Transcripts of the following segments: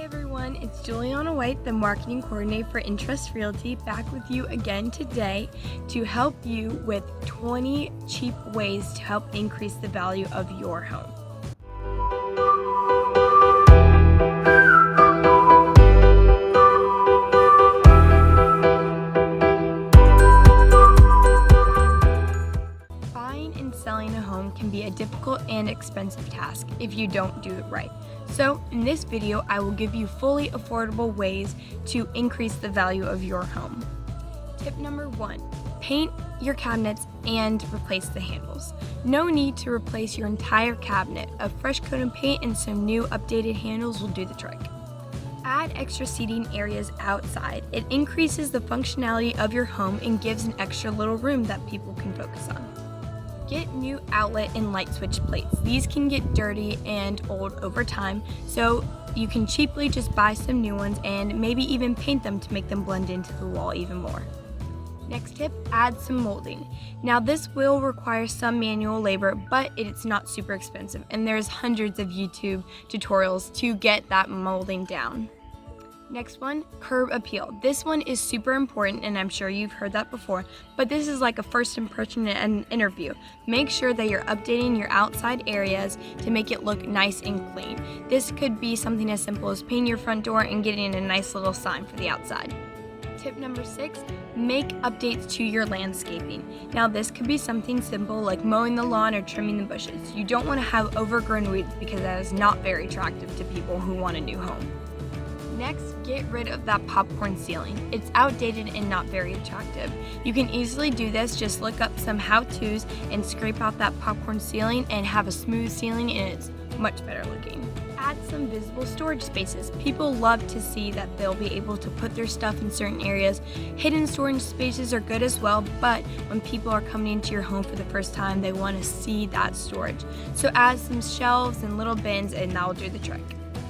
Hey everyone, it's Juliana White, the marketing coordinator for Interest Realty, back with you again today to help you with 20 cheap ways to help increase the value of your home. Buying and selling a home can be a difficult and expensive task if you don't do it right. So in this video, I will give you fully affordable ways to increase the value of your home. Tip number 1, paint your cabinets and replace the handles. No need to replace your entire cabinet. A fresh coat of paint and some new updated handles will do the trick. Add extra seating areas outside. It increases the functionality of your home and gives an extra little room that people can focus on. Get new outlet and light switch plates. These can get dirty and old over time, so you can cheaply just buy some new ones and maybe even paint them to make them blend into the wall even more. Next tip, add some molding. Now this will require some manual labor, but it's not super expensive, and there's hundreds of YouTube tutorials to get that molding down. Next one, curb appeal. This one is super important, and I'm sure you've heard that before, but this is like a first impression in an interview. Make sure that you're updating your outside areas to make it look nice and clean. This could be something as simple as painting your front door and getting a nice little sign for the outside. Tip number 6, make updates to your landscaping. Now this could be something simple like mowing the lawn or trimming the bushes. You don't want to have overgrown weeds because that is not very attractive to people who want a new home. Next, get rid of that popcorn ceiling. It's outdated and not very attractive. You can easily do this, just look up some how-tos and scrape out that popcorn ceiling and have a smooth ceiling, and it's much better looking. Add some visible storage spaces. People love to see that they'll be able to put their stuff in certain areas. Hidden storage spaces are good as well, but when people are coming into your home for the first time, they want to see that storage. So add some shelves and little bins, and that will do the trick.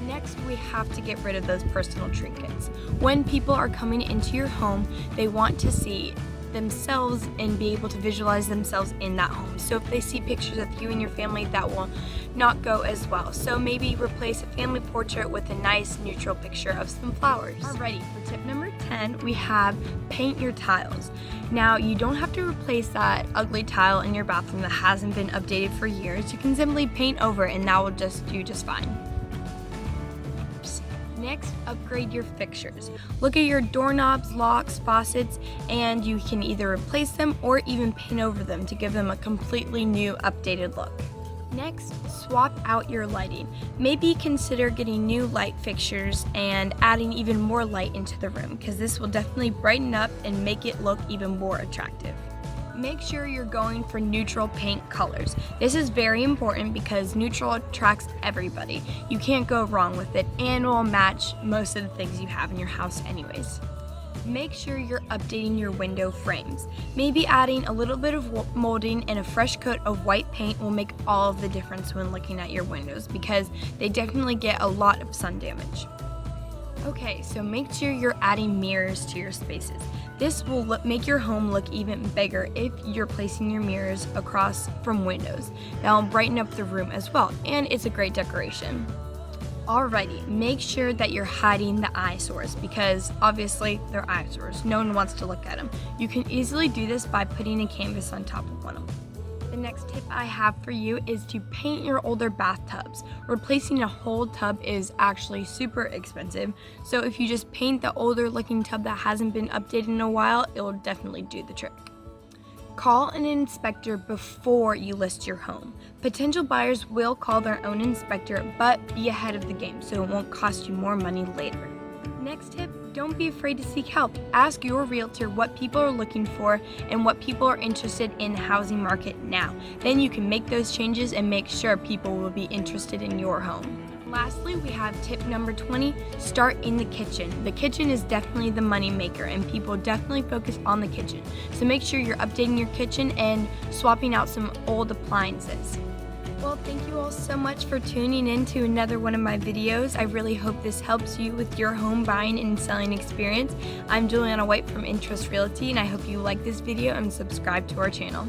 Next, we have to get rid of those personal trinkets. When people are coming into your home, they want to see themselves and be able to visualize themselves in that home. So if they see pictures of you and your family, that will not go as well. So maybe replace a family portrait with a nice neutral picture of some flowers. Alrighty, for tip number 10, we have paint your tiles. Now, you don't have to replace that ugly tile in your bathroom that hasn't been updated for years. You can simply paint over it and that will just do just fine. Next, upgrade your fixtures. Look at your doorknobs, locks, faucets, and you can either replace them or even paint over them to give them a completely new, updated look. Next, swap out your lighting. Maybe consider getting new light fixtures and adding even more light into the room, because this will definitely brighten up and make it look even more attractive. Make sure you're going for neutral paint colors. This is very important because neutral attracts everybody. You can't go wrong with it, and will match most of the things you have in your house anyways. Make sure you're updating your window frames. Maybe adding a little bit of molding and a fresh coat of white paint will make all of the difference when looking at your windows, because they definitely get a lot of sun damage. Okay, so make sure you're adding mirrors to your spaces. This will make your home look even bigger if you're placing your mirrors across from windows. That will brighten up the room as well, and it's a great decoration. Alrighty, make sure that you're hiding the eyesores, because obviously they're eyesores. No one wants to look at them. You can easily do this by putting a canvas on top of one of them. The next tip I have for you is to paint your older bathtubs. Replacing a whole tub is actually super expensive, so if you just paint the older looking tub that hasn't been updated in a while, it will definitely do the trick. Call an inspector before you list your home. Potential buyers will call their own inspector, but be ahead of the game so it won't cost you more money later. Next tip, don't be afraid to seek help. Ask your realtor what people are looking for and what people are interested in the housing market now. Then you can make those changes and make sure people will be interested in your home. Lastly, we have tip number 20, start in the kitchen. The kitchen is definitely the money maker, and people definitely focus on the kitchen. So make sure you're updating your kitchen and swapping out some old appliances. Well, thank you all so much for tuning in to another one of my videos. I really hope this helps you with your home buying and selling experience. I'm Juliana White from Interest Realty, and I hope you like this video and subscribe to our channel.